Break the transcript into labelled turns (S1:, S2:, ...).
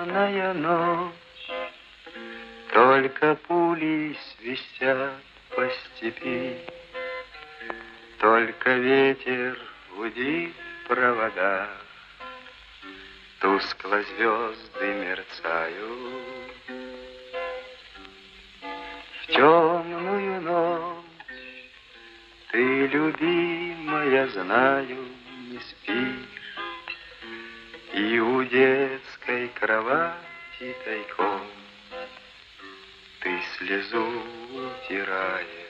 S1: темная ночь, только пули свистят по степи, только ветер гудит в проводах, тускло звезды мерцают. В темную ночь ты, любимая, знаю, не спишь, и у детской кровати тайком ты слезу утираешь.